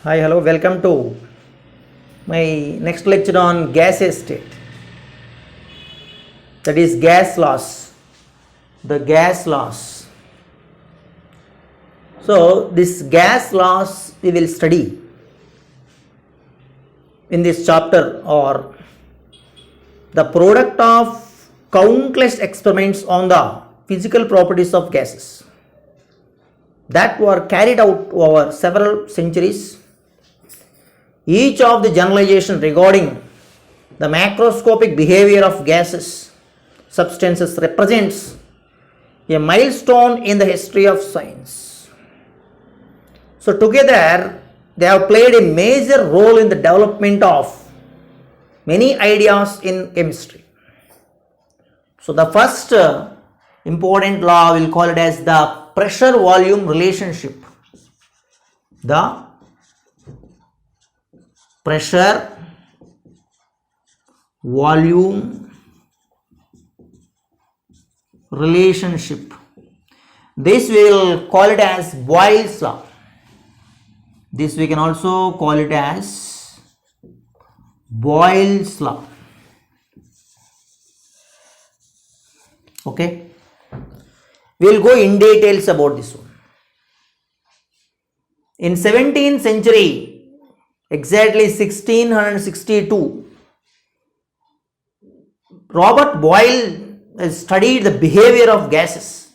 Hi, hello, welcome to my next lecture on gaseous state, that is gas laws. The gas laws. So, this gas laws we will study in this chapter or the product of countless experiments on the physical properties of gases that were carried out over several centuries. Each of the generalization regarding the macroscopic behavior of gases substances represents a milestone in the history of science. So together they have played a major role in the development of many ideas in chemistry. So the first important law, we'll call it as the pressure volume relationship. The pressure volume relationship. This we will call it as Boyle's law. This we can also call it as Boyle's law. Okay, we will go in details about this one. In 17th century, exactly 1662, Robert Boyle has studied the behavior of gases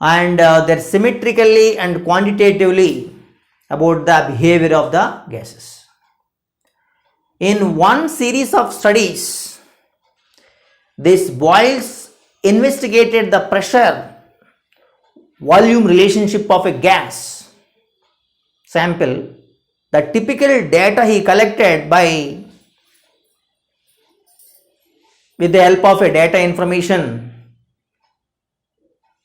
and they're symmetrically and quantitatively about the behavior of the gases. In one series of studies, this Boyle's investigated the pressure volume relationship of a gas sample. The typical data he collected with the help of a data information,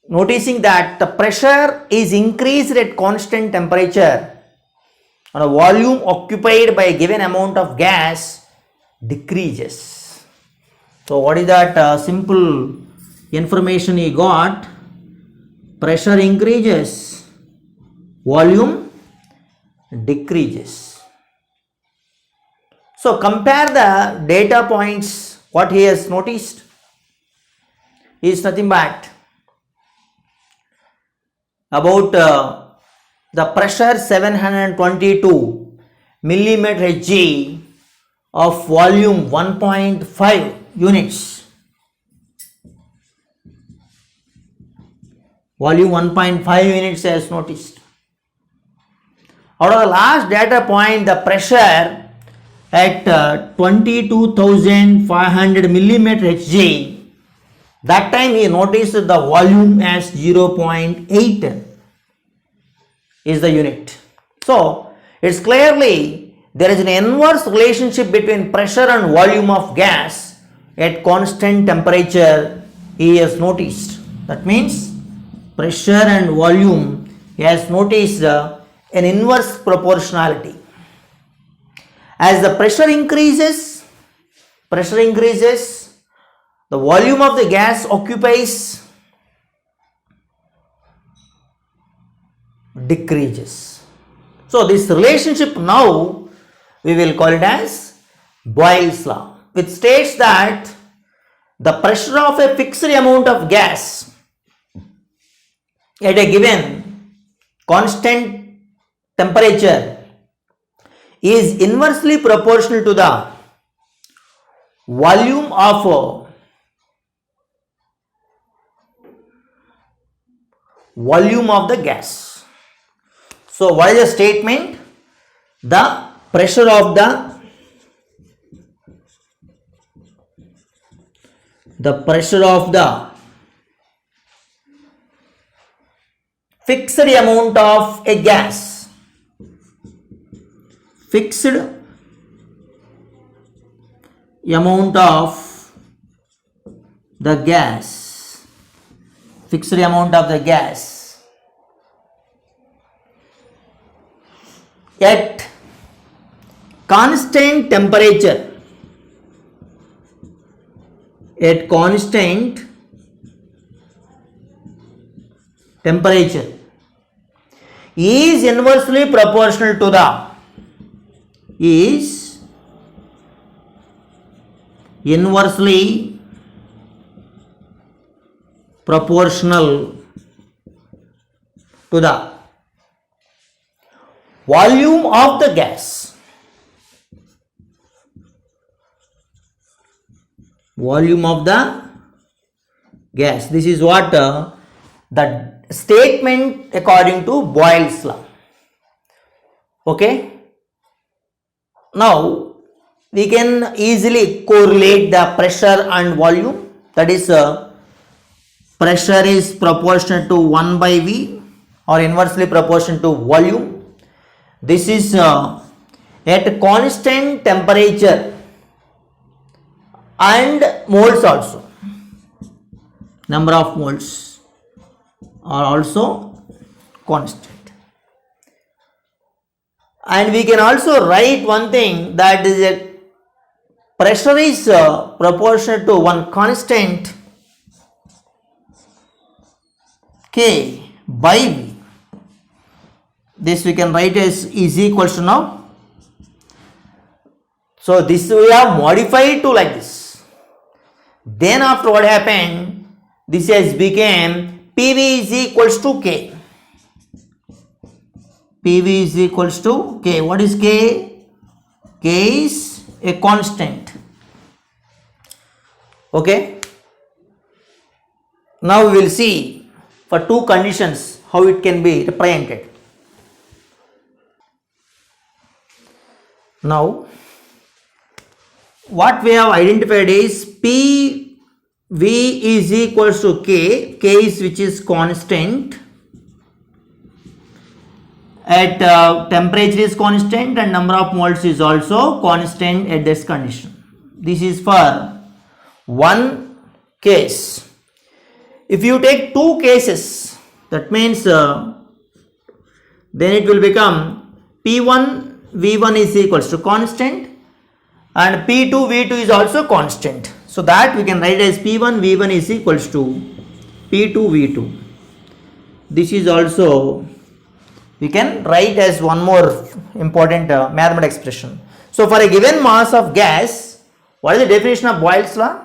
noticing that the pressure is increased at constant temperature and a volume occupied by a given amount of gas decreases. So what is that simple information he got? Pressure increases, volume decreases. So compare the data points. What he has noticed is nothing but about the pressure 722 millimeter Hg of volume 1.5 units. Volume 1.5 units as noticed. Out of the last data point, the pressure at 22,500 millimeter Hg, that time he noticed the volume as 0.8 is the unit. So it's clearly there is an inverse relationship between pressure and volume of gas at constant temperature he has noticed. That means pressure and volume, he has noticed an inverse proportionality. As the pressure increases, the volume of the gas occupies decreases. So this relationship now we will call it as Boyle's law, which states that the pressure of a fixed amount of gas at a given constant temperature is inversely proportional to the volume of the gas. So what is the statement? The pressure of the fixed amount of a gas, fixed amount of the gas, at constant temperature, is inversely proportional to the is inversely proportional to the volume of the gas. Volume of the gas. This is what the statement according to Boyle's law. Okay. Now we can easily correlate the pressure and volume. That is, pressure is proportional to 1 by V or inversely proportional to volume. This is at constant temperature and moles also. Number of moles are also constant. And we can also write one thing, that is a pressure is proportional to one constant K by V. This we can write as is equals to now. So this we have modified to like this. Then after what happened, this has become PV is equals to K. PV is equals to K. What is K? K is a constant. Okay. Now we will see for two conditions how it can be represented. Now what we have identified is PV is equals to K. K is which is constant. At temperature is constant and number of moles is also constant at this condition. This is for one case. If you take two cases, that means then it will become P1 V1 is equals to constant and P2 V2 is also constant. So that we can write as P1 V1 is equals to P2 V2. This is also we can write as one more important mathematical expression. So for a given mass of gas, what is the definition of Boyle's law?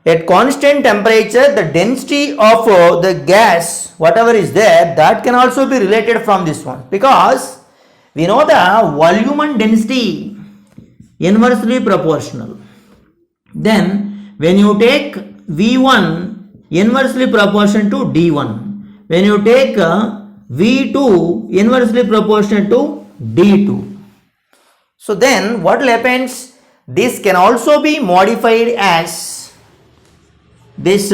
At constant temperature, the density of the gas, whatever is there, that can also be related from this one, because we know the volume and density inversely proportional. Then when you take V1 inversely proportional to D1, when you take V2 inversely proportional to D2. So then what will happen? This can also be modified as this,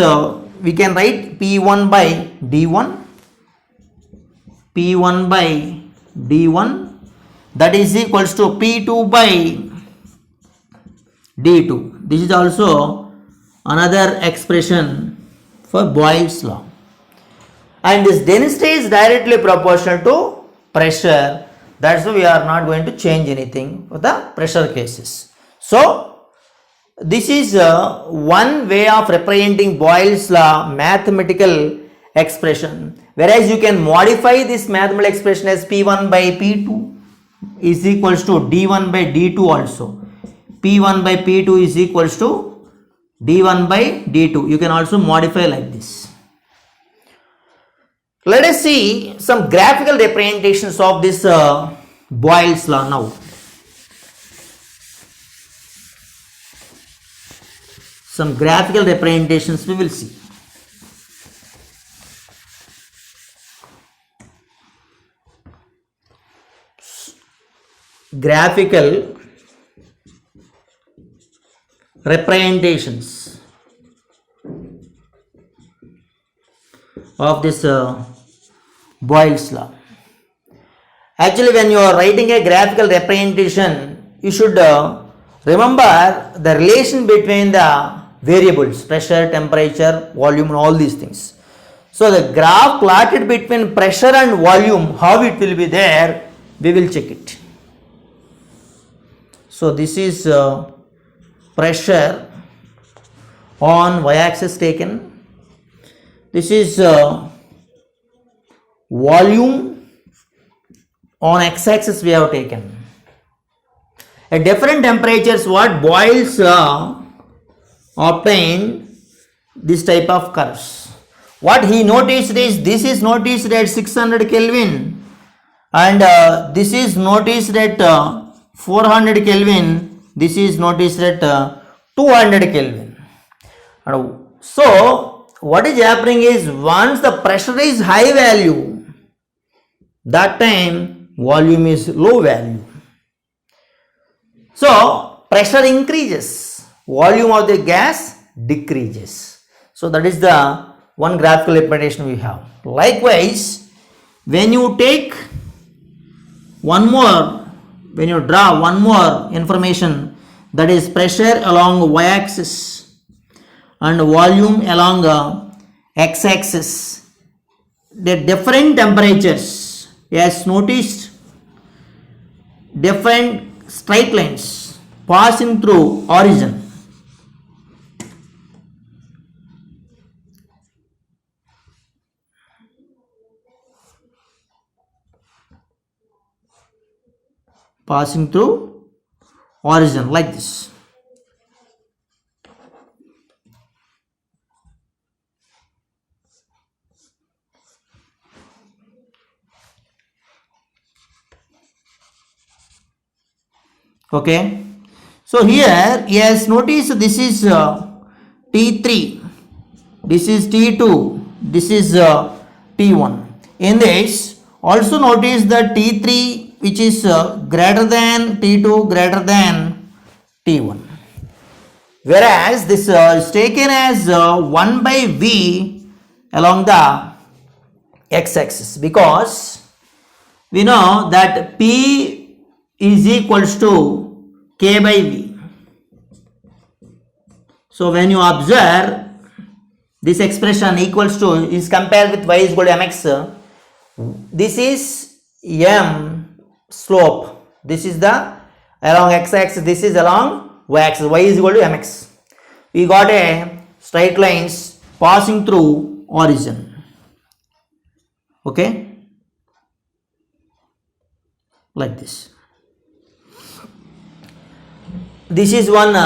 we can write P1 by D1, P1 by D1, that is equals to P2 by D2. This is also another expression for Boyle's law. And this density is directly proportional to pressure. That's why we are not going to change anything for the pressure cases. So this is one way of representing Boyle's law mathematical expression. Whereas you can modify this mathematical expression as P1 by P2 is equals to D1 by D2 also. P1 by P2 is equals to D1 by D2. You can also modify like this. Let us see some graphical representations of this Boyle's law now. Some graphical representations we will see. Graphical representations of this Boyle's law. Actually, when you are writing a graphical representation, you should remember the relation between the variables, pressure, temperature, volume and all these things. So the graph plotted between pressure and volume, how it will be there, we will check it. So this is pressure on y-axis taken. This is volume on x-axis we have taken. At different temperatures, what Boyle's law obtained this type of curves. What he noticed is, this is noticed at 600 Kelvin and this is noticed at 400 Kelvin, this is noticed at 200 Kelvin. So what is happening is, once the pressure is high value, that time volume is low value. So pressure increases, volume of the gas decreases. So that is the one graphical representation we have. Likewise, when you take one more, when you draw one more information, that is pressure along y-axis and volume along x-axis, the different temperatures, as noticed, different straight lines passing through origin. Passing through origin like this. Okay, so here yes, notice this is T3, this is T2, this is T1. In this also notice that T3 which is greater than T2 greater than T1, whereas this is taken as 1 by V along the x-axis, because we know that P is equals to K by V. So when you observe this expression equals to is compared with y is equal to mx, this is m slope, this is the along x-axis, this is along y-axis, y is equal to mx. We got a straight lines passing through origin. Okay, like this. This is one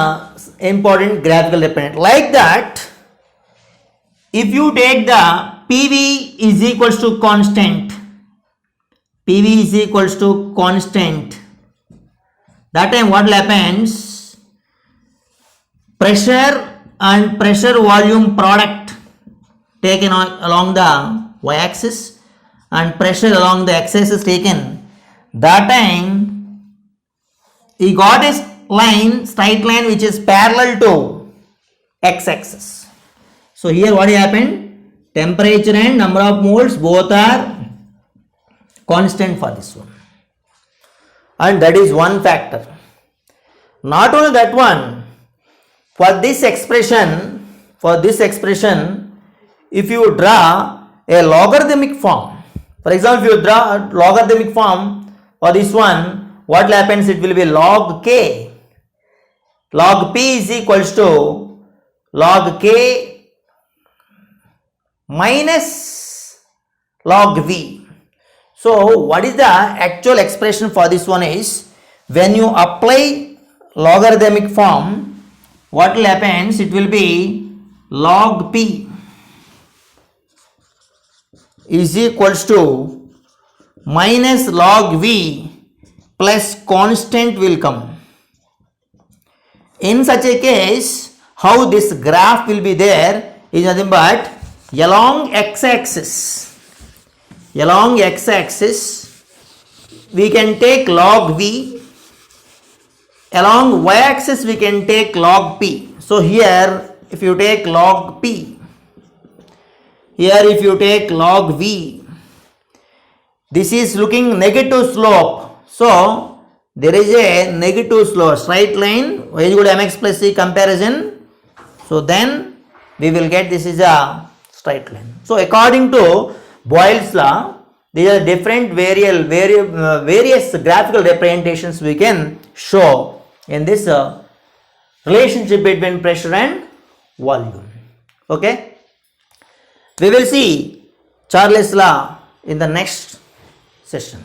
important graphical representation. Like that, if you take the PV is equals to constant, PV is equals to constant, that time what happens? Pressure and pressure volume product taken along the y-axis and pressure along the x-axis taken, that time we got a line, straight line which is parallel to x-axis. So here what happened? Temperature and number of moles both are constant for this one, and that is one factor. Not only that one, for this expression, if you draw a logarithmic form, for example, if you draw a logarithmic form for this one, what happens? It will be log k. Log P is equals to log K minus log V. So what is the actual expression for this one is, when you apply logarithmic form, what will happen? It will be log P is equals to minus log V plus constant will come. In such a case, how this graph will be there is nothing but along x-axis we can take log V, along y-axis we can take log P. So here if you take log P, here if you take log V, this is looking negative slope. So there is a negative slope, straight line, y is equal to mx plus c comparison. So then we will get this is a straight line. So according to Boyle's law, these are different various graphical representations we can show in this relationship between pressure and volume. Okay, we will see Charles' law in the next session.